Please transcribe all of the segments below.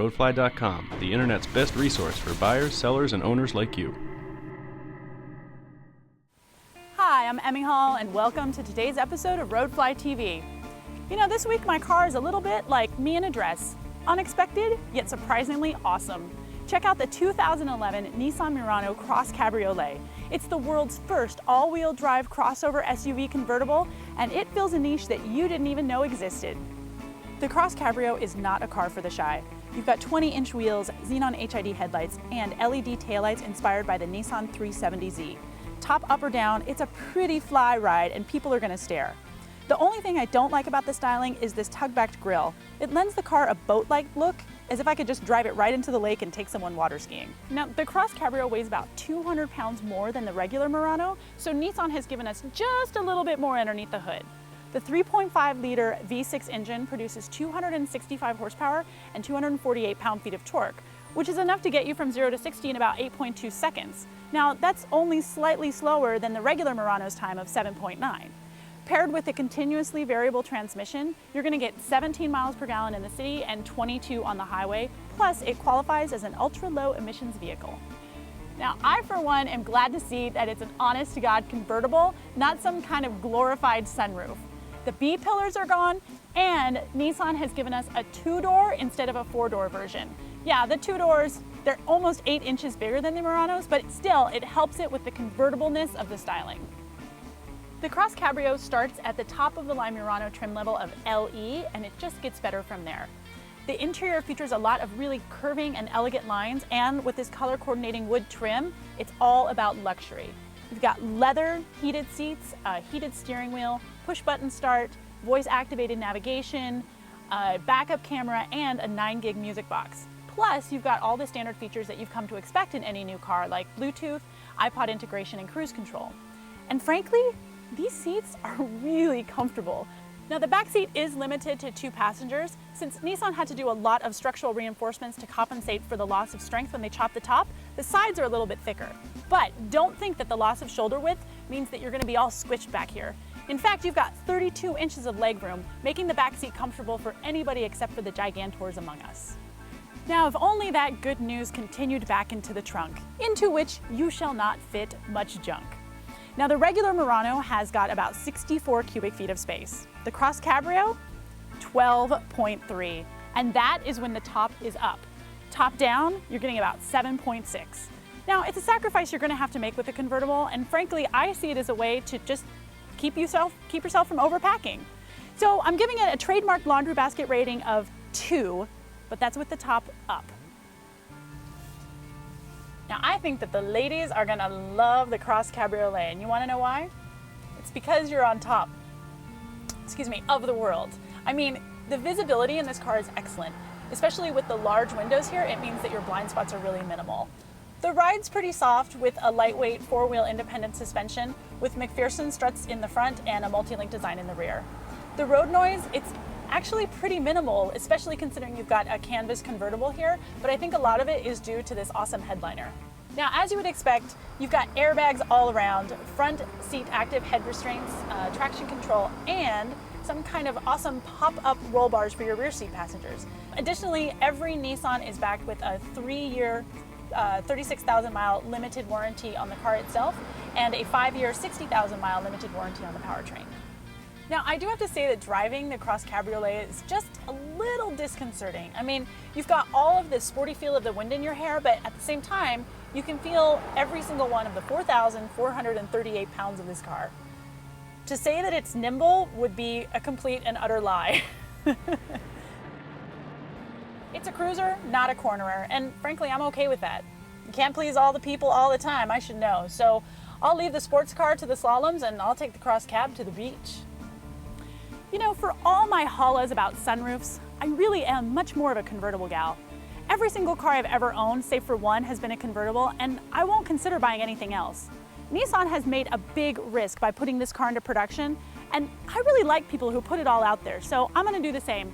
roadfly.com, the internet's best resource for buyers, sellers, and owners like you. Hi, I'm Emme Hall, and welcome to today's episode of RoadflyTV. You know, this week my car is a little bit like me in a dress. Unexpected, yet surprisingly awesome. Check out the 2011 Nissan Murano CrossCabriolet. It's the world's first all-wheel drive crossover SUV convertible, and it fills a niche that you didn't even know existed. The Cross Cabrio is not a car for the shy. You've got 20-inch wheels, xenon HID headlights, and LED taillights inspired by the Nissan 370Z. Top, up, or down, it's a pretty fly ride, and people are gonna stare. The only thing I don't like about the styling is this tug-backed grille. It lends the car a boat-like look, as if I could just drive it right into the lake and take someone water skiing. Now, the Cross Cabrio weighs about 200 pounds more than the regular Murano, so Nissan has given us just a little bit more underneath the hood. The 3.5-liter V6 engine produces 265 horsepower and 248 pound-feet of torque, which is enough to get you from 0 to 60 in about 8.2 seconds. Now, that's only slightly slower than the regular Murano's time of 7.9. Paired with a continuously variable transmission, you're going to get 17 miles per gallon in the city and 22 on the highway, plus it qualifies as an ultra-low emissions vehicle. Now, I for one am glad to see that it's an honest-to-God convertible, not some kind of glorified sunroof. The B-pillars are gone, and Nissan has given us a 2-door instead of a 4-door version. Yeah, the 2 doors, they're almost 8 inches bigger than the Muranos, but still, it helps it with the convertibleness of the styling. The Cross Cabrio starts at the top of the line Murano trim level of LE, and it just gets better from there. The interior features a lot of really curving and elegant lines, and with this color coordinating wood trim, it's all about luxury. You've got leather, heated seats, a heated steering wheel, push button start, voice activated navigation, a backup camera, and a 9 gig music box. Plus, you've got all the standard features that you've come to expect in any new car, like Bluetooth, iPod integration, and cruise control. And frankly, these seats are really comfortable. Now, the back seat is limited to 2 passengers. Since Nissan had to do a lot of structural reinforcements to compensate for the loss of strength when they chopped the top, the sides are a little bit thicker. But don't think that the loss of shoulder width means that you're going to be all squished back here. In fact, you've got 32 inches of legroom, making the back seat comfortable for anybody except for the gigantors among us. Now, if only that good news continued back into the trunk, into which you shall not fit much junk. Now, the regular Murano has got about 64 cubic feet of space. The Cross Cabrio, 12.3. And that is when the top is up. Top down, you're getting about 7.6. Now, it's a sacrifice you're going to have to make with the convertible, and frankly, I see it as a way to just keep yourself from overpacking. So I'm giving it a trademark laundry basket rating of 2, but that's with the top up. Now, I think that the ladies are gonna love the Cross Cabriolet, and you wanna know why? It's because you're on top, of the world. I mean, the visibility in this car is excellent, especially with the large windows here. It means that your blind spots are really minimal. The ride's pretty soft with a lightweight 4-wheel independent suspension with McPherson struts in the front and a multi-link design in the rear. The road noise, it's actually pretty minimal, especially considering you've got a canvas convertible here, but I think a lot of it is due to this awesome headliner. Now, as you would expect, you've got airbags all around, front seat active head restraints, traction control, and some kind of awesome pop-up roll bars for your rear seat passengers. Additionally, every Nissan is backed with a 3-year, 36,000-mile limited warranty on the car itself, and a 5-year, 60,000-mile limited warranty on the powertrain. Now, I do have to say that driving the Cross Cabriolet is just a little disconcerting. I mean, you've got all of this sporty feel of the wind in your hair, but at the same time, you can feel every single one of the 4,438 pounds of this car. To say that it's nimble would be a complete and utter lie. It's a cruiser, not a cornerer, and frankly, I'm okay with that. You can't please all the people all the time, I should know. So I'll leave the sports car to the slaloms, and I'll take the Cross Cab to the beach. You know, for all my hollahs about sunroofs, I really am much more of a convertible gal. Every single car I've ever owned, save for one, has been a convertible, and I won't consider buying anything else. Nissan has made a big risk by putting this car into production, and I really like people who put it all out there, so I'm gonna do the same.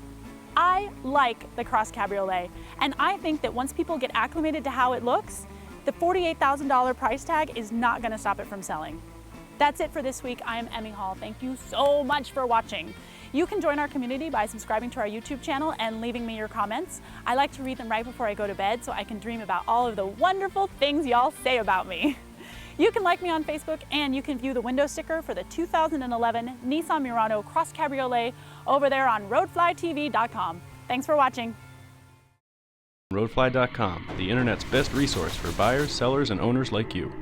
I like the Cross Cabriolet, and I think that once people get acclimated to how it looks, the $48,000 price tag is not gonna stop it from selling. That's it for this week. I'm Emme Hall. Thank you so much for watching. You can join our community by subscribing to our YouTube channel and leaving me your comments. I like to read them right before I go to bed so I can dream about all of the wonderful things y'all say about me. You can like me on Facebook, and you can view the window sticker for the 2011 Nissan Murano CrossCabriolet over there on RoadflyTV.com. Thanks for watching. Roadfly.com, the internet's best resource for buyers, sellers, and owners like you.